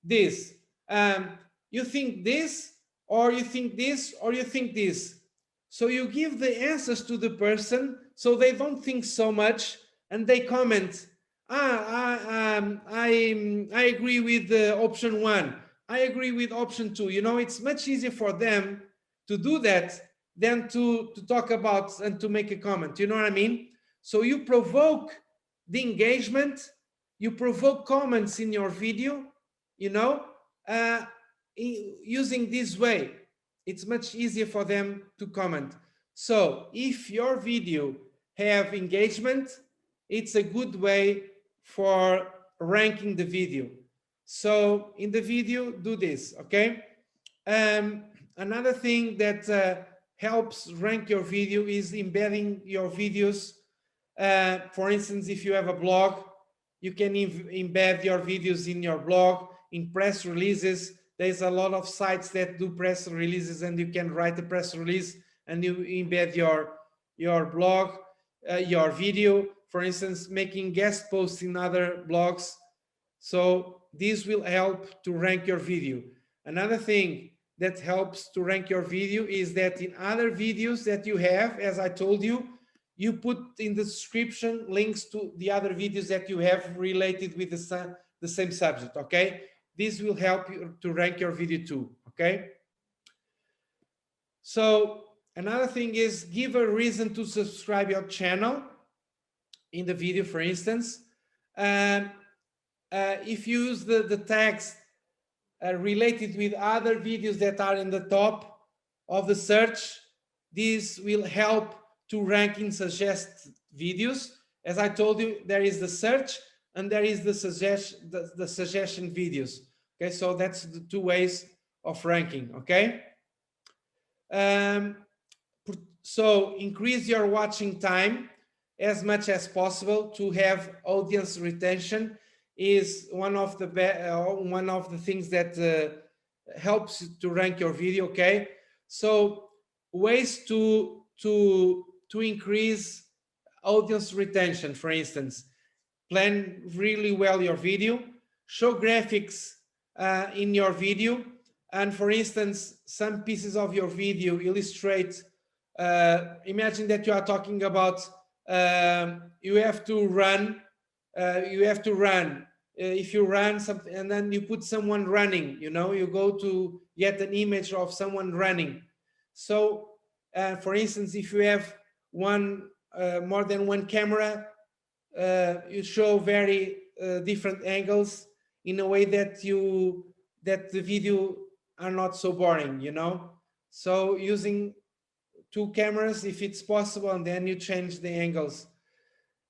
S1: this? You think this, or you think this, or you think this? So you give the answers to the person so they don't think so much and they comment, I agree with the option 1. I agree with option 2. You know, it's much easier for them to do that than to talk about and to make a comment. You know what I mean? So you provoke the engagement, you provoke comments in your video, you know, using this way. It's much easier for them to comment. So if your video have engagement, it's a good way for ranking the video. So in the video, do this, okay? Another thing that helps rank your video is embedding your videos. For instance, if you have a blog, you can embed your videos in your blog, in press releases. There's a lot of sites that do press releases, and you can write a press release and you embed your blog, your video, for instance, making guest posts in other blogs. So this will help to rank your video. Another thing that helps to rank your video is that in other videos that you have, as I told you, you put in the description links to the other videos that you have related with the same subject, okay? This will help you to rank your video too, okay? So another thing is give a reason to subscribe your channel in the video, for instance. If you use the tags related with other videos that are in the top of the search, this will help to rank in suggest videos. As I told you, there is the search and there is the suggestion videos. Okay, so that's the 2 ways of ranking, okay? So increase your watching time as much as possible to have audience retention is one of the things that helps to rank your video, okay? So ways to increase audience retention, for instance, plan really well your video, show graphics in your video, and for instance, some pieces of your video illustrate, imagine that you are talking about you have to run, if you run something and then you put someone running, you know, you go to get an image of someone running. So for instance, if you have more than one camera, you show very different angles in a way that the video are not so boring, you know. So using 2 cameras if it's possible, and then you change the angles.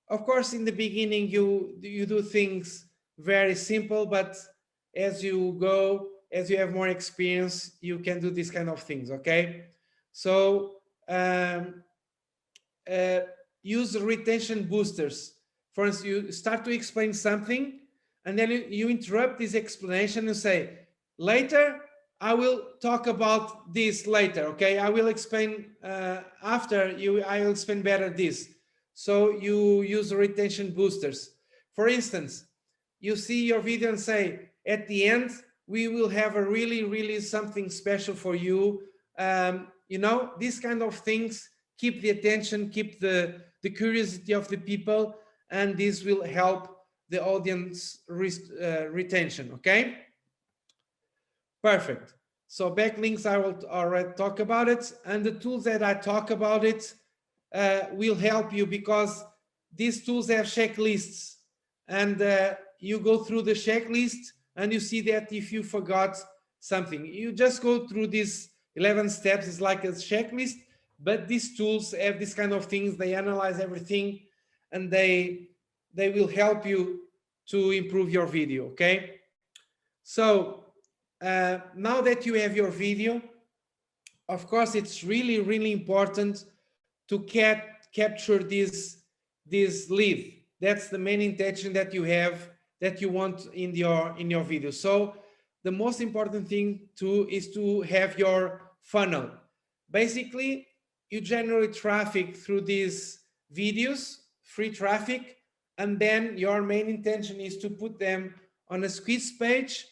S1: Of course, in the beginning you do things very simple, but as you go, as you have more experience, you can do these kind of things, okay? So use retention boosters. For instance, you start to explain something and then you interrupt this explanation and say, later I will talk about this later, okay? I will explain after I will explain better this. So you use retention boosters. For instance, you see your video and say, at the end, we will have a really something special for you. You know, these kind of things keep the attention, keep the curiosity of the people, and this will help the audience retention, okay? Perfect. So backlinks, I will already talk about it, and the tools that I talk about it will help you, because these tools have checklists, and you go through the checklist and you see that if you forgot something, you just go through these 11 steps. It's like a checklist, but these tools have this kind of things. They analyze everything and they will help you to improve your video, okay? So now that you have your video, of course, it's really important to get capture this lead. That's the main intention that you have, that you want in your video. So the most important thing too is to have your funnel. Basically, you generate traffic through these videos, free traffic, and then your main intention is to put them on a squeeze page.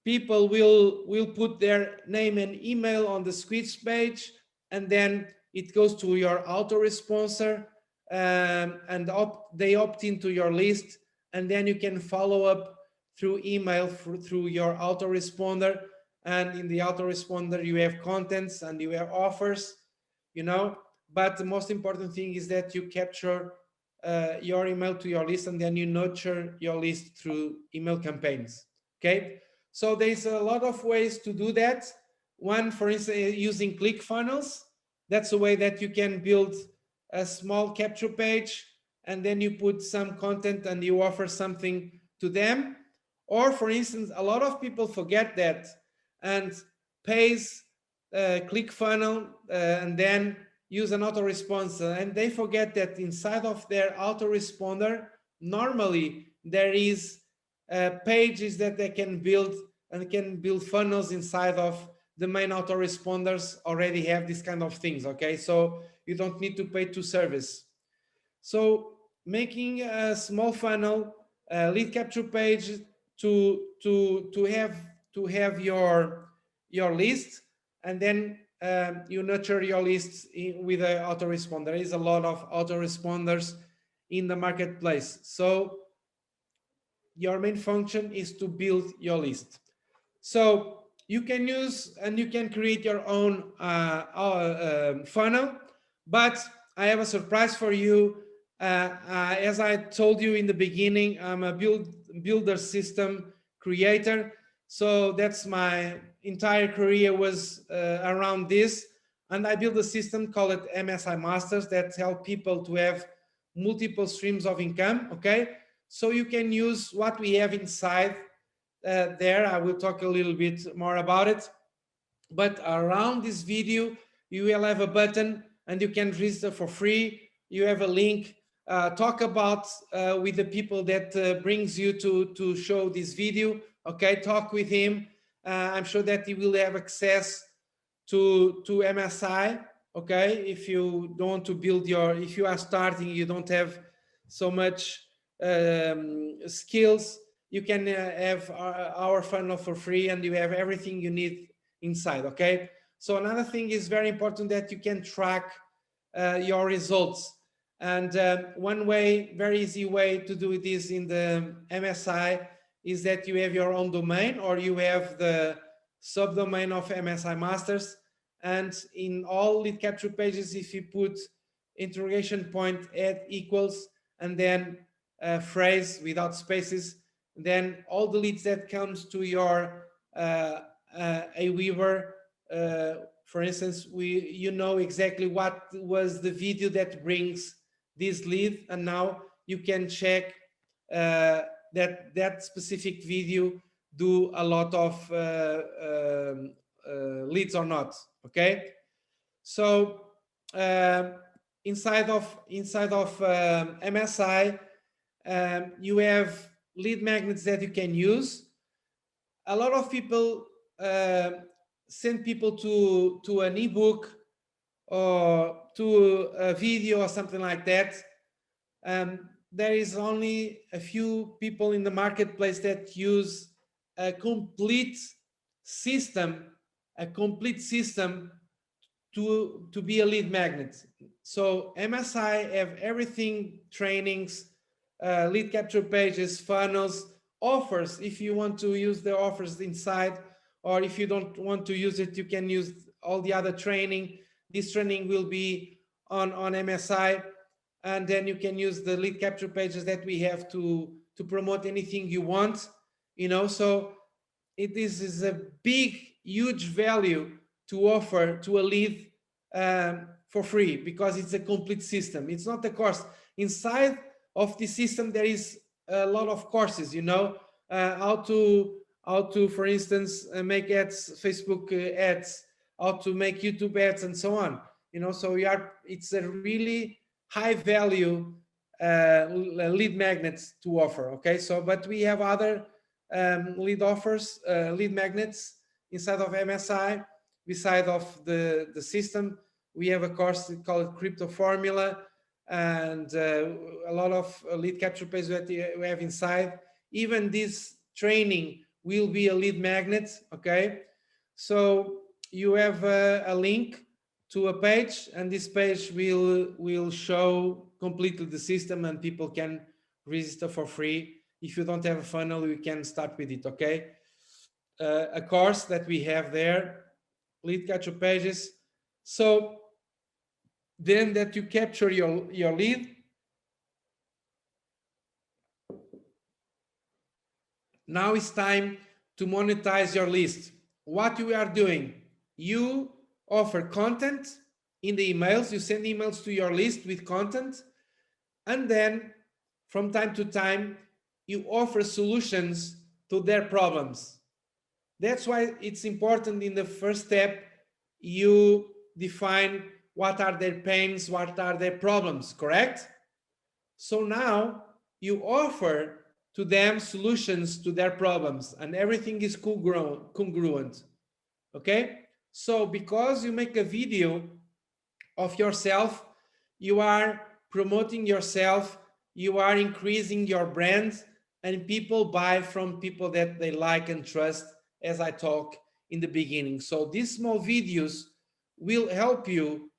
S1: People will put their name and email on the squeeze page, and then it goes to your autoresponder, and they opt into your list, and then you can follow up through email through your autoresponder. And in the autoresponder you have contents and you have offers, but the most important thing is that you capture your email to your list, and then you nurture your list through email campaigns. Okay, so there's a lot of ways to do that. One, for instance, using ClickFunnels. That's a way that you can build a small capture page, and then you put some content and you offer something to them. Or for instance, a lot of people forget that and pays ClickFunnel and then use an autoresponder, and they forget that inside of their autoresponder, normally there is pages that they can build, and can build funnels inside of the main autoresponders already have these kind of things. Okay, so you don't need to pay to service. So making a small funnel, lead capture page to have your list, and then you nurture your list with an autoresponder. There is a lot of autoresponders in the marketplace. So your main function is to build your list. So you can use and you can create your own funnel, but I have a surprise for you. As I told you in the beginning, I'm a builder system creator. So that's my entire career was around this. And I built a system called MSI Masters that help people to have multiple streams of income. Okay, so you can use what we have inside there. I will talk a little bit more about it. But around this video, you will have a button and you can register for free. You have a link. Talk about with the people that brings you to show this video. Okay, talk with him. I'm sure that he will have access to MSI. Okay, if you don't want to build if you are starting, you don't have so much skills, you can have our funnel for free, and you have everything you need inside. Okay, so another thing is very important, that you can track your results. And one way, very easy way to do this in the MSI is that you have your own domain, or you have the subdomain of MSI Masters. And in all lead capture pages, if you put interrogation point at equals and then a phrase without spaces, then all the leads that comes to your Aweaver, for instance, you know exactly what was the video that brings this lead, and now you can check that specific video do a lot of leads or not. Okay, so inside of MSI, you have lead magnets that you can use. A lot of people send people to an ebook or to a video or something like that. There is only a few people in the marketplace that use a complete system to be a lead magnet. So MSI have everything: trainings, lead capture pages, funnels, offers. If you want to use the offers inside, or if you don't want to use it, you can use all the other training. This training will be on MSI, and then you can use the lead capture pages that we have to promote anything you want. So this is a big, huge value to offer to a lead for free, because it's a complete system. It's not a course. Inside of the system, there is a lot of courses, how to, for instance, make ads, Facebook ads, how to make YouTube ads, and so on. So it's a really high value lead magnets to offer. Okay, so but we have other lead magnets inside of MSI. Beside of the system, we have a course called Crypto Formula, and a lot of lead capture pages that we have inside. Even this training will be a lead magnet. Okay, so you have a link to a page, and this page will show completely the system, and people can register for free. If you don't have a funnel, you can start with it. Okay, a course that we have there, lead capture pages. So then that you capture your lead, now it's time to monetize your list. What you are doing, you offer content in the emails, you send emails to your list with content, and then from time to time you offer solutions to their problems. That's why it's important in the first step you define what are their pains, what are their problems, correct? So now you offer to them solutions to their problems, and everything is congruent. Okay, so because you make a video of yourself, you are promoting yourself, you are increasing your brand, and people buy from people that they like and trust, as I talk in the beginning. So these small videos will help you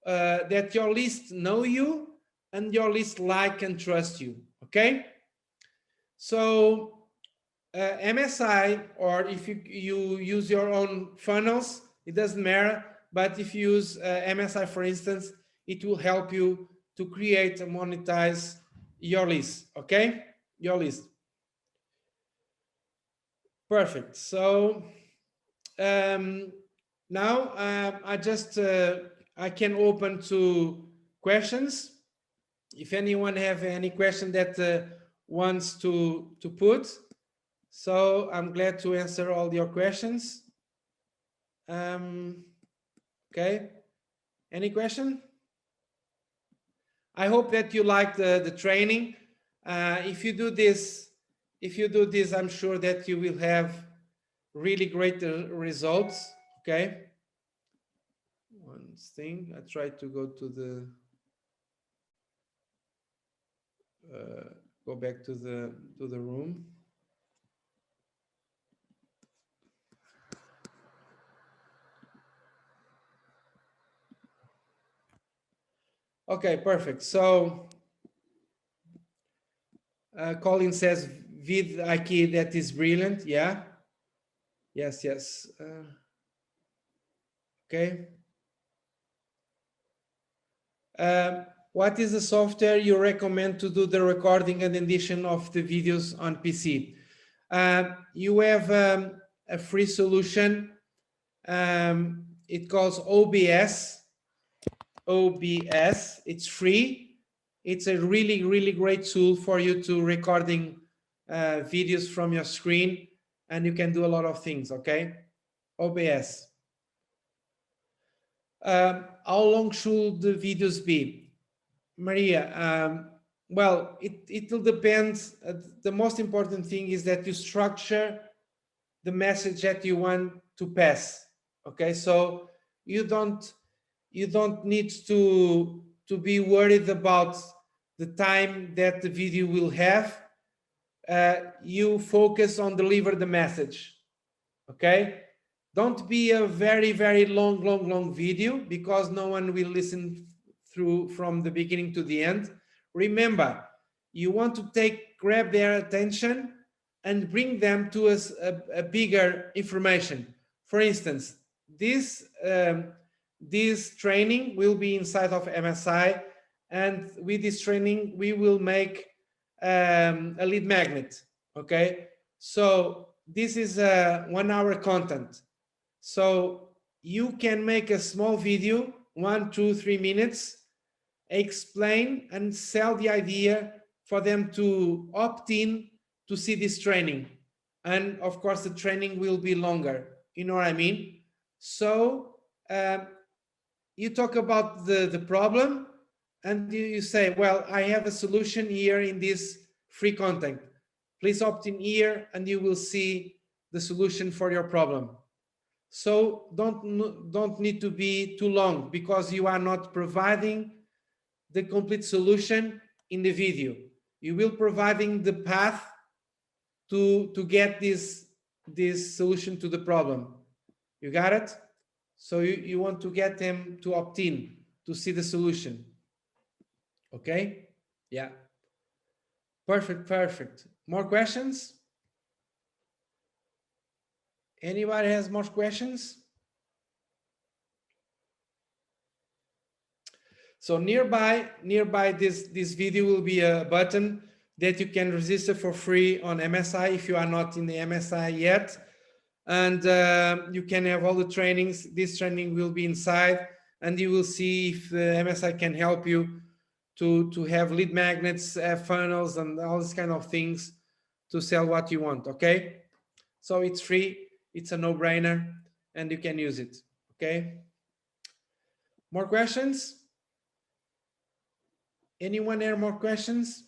S1: that your list know you and your list like and trust you. Okay, so MSI, or if you use your own funnels, it doesn't matter. But if you use MSI, for instance, it will help you to create and monetize your list. Okay, your list. Perfect. So now I can open to questions. If anyone have any question that wants to put, so I'm glad to answer all your questions. Okay, any question? I hope that you like the training. If you do this, I'm sure that you will have really great results. Okay. One thing, I try to go to the go back to the room. Okay, perfect. So Colin says vid IK, that is brilliant. Yeah. Yes. Okay. What is the software you recommend to do the recording and edition of the videos on PC? You have a free solution. It calls OBS. OBS. It's free. It's a really, really great tool for you to recording videos from your screen, and you can do a lot of things. Okay, OBS. How long should the videos be, Maria? Well, it will depend. The most important thing is that you structure the message that you want to pass. Okay, so you don't need to be worried about the time that the video will have. You focus on deliver the message. Okay, don't be a very, very long video, because no one will listen through from the beginning to the end. Remember, you want to grab their attention and bring them to a bigger information. For instance, this training will be inside of MSI, and with this training we will make a lead magnet. Okay, so this is a 1 hour content. So you can make a small video, 1, 2, 3 minutes, explain and sell the idea for them to opt in to see this training. And of course, the training will be longer. You know what I mean? So you talk about the problem, and you say, well, I have a solution here in this free content. Please opt in here and you will see the solution for your problem. So don't need to be too long, because you are not providing the complete solution in the video. You will providing the path to get this solution to the problem. You got it? So you want to get them to opt in to see the solution. Okay? Yeah. Perfect, perfect. More questions? Anybody has more questions? So nearby this video will be a button that you can register for free on MSI if you are not in the MSI yet. And you can have all the trainings. This training will be inside, and you will see if the MSI can help you to have lead magnets, have funnels, and all these kind of things to sell what you want. Okay, so it's free, it's a no-brainer, and you can use it. Okay, more questions? Anyone have more questions?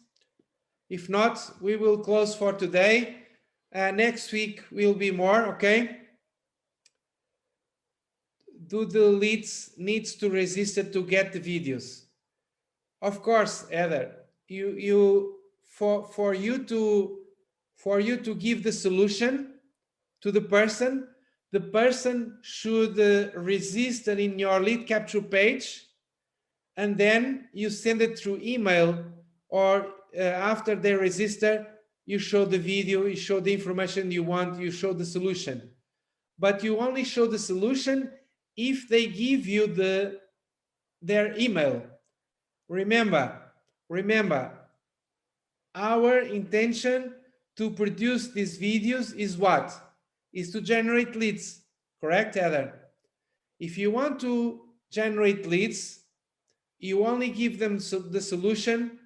S1: If not, we will close for today. Next week will be more. Okay, do the leads needs to register to get the videos? Of course, Heather, for you to give the solution to the person should register in your lead capture page, and then you send it through email, or after they register, you show the video, you show the information you want, you show the solution. But you only show the solution if they give you their email. Remember, our intention to produce these videos is what? Is to generate leads, correct, Heather? If you want to generate leads, you only give them the solution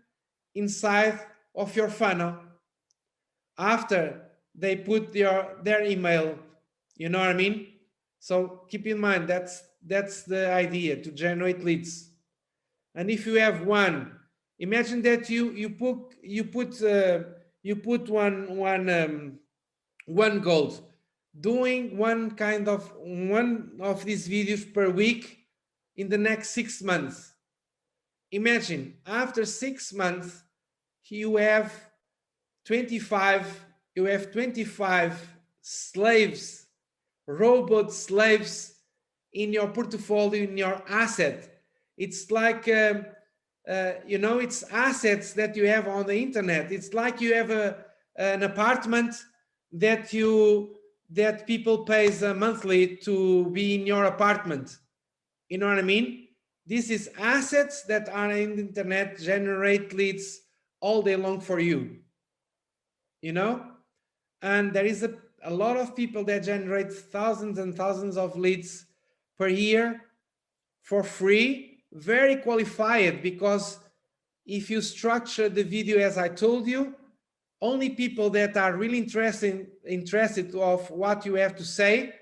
S1: inside of your funnel. After they put their email, you know what I mean? So keep in mind, that's the idea, to generate leads. And if you have one, imagine that you put one goal, doing one of these videos per week in the next 6 months. Imagine after 6 months you have 25 slaves, robot slaves in your portfolio, in your asset. It's like it's assets that you have on the internet. It's like you have an apartment that people pays monthly to be in your apartment. You know what I mean? This is assets that are in the internet, generate leads all day long for you. You know? And there is a lot of people that generate thousands and thousands of leads per year for free, very qualified, because if you structure the video as I told you, only people that are really interested of what you have to say,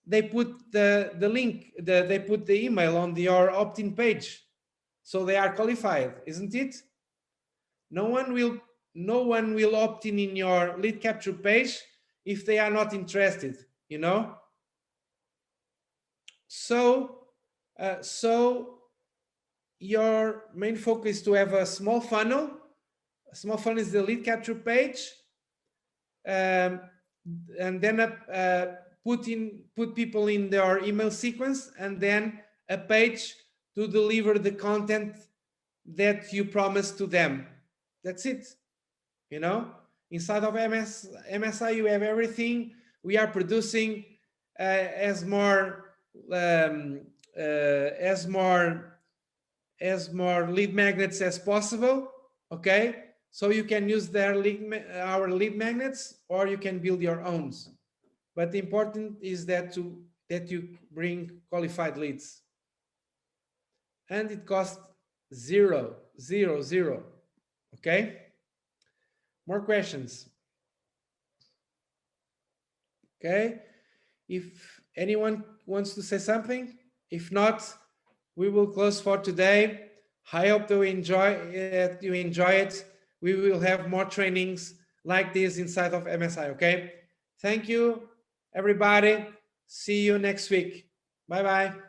S1: they put the link, they put the email on your opt-in page, so they are qualified, isn't it? No one will opt in your lead capture page if they are not interested, you know. So your main focus is to have a small funnel. A small funnel is the lead capture page, and then put people in their email sequence, and then a page to deliver the content that you promised to them. That's it. You know, inside of MSI you have everything. We are producing as more lead magnets as possible. Okay, so you can use our lead magnets, or you can build your own. But the important is that you bring qualified leads, and it costs zero. Okay, more questions? Okay, if anyone wants to say something. If not, we will close for today. I hope that you enjoy it. We will have more trainings like this inside of MSI, okay? Thank you, everybody. See you next week. Bye-bye.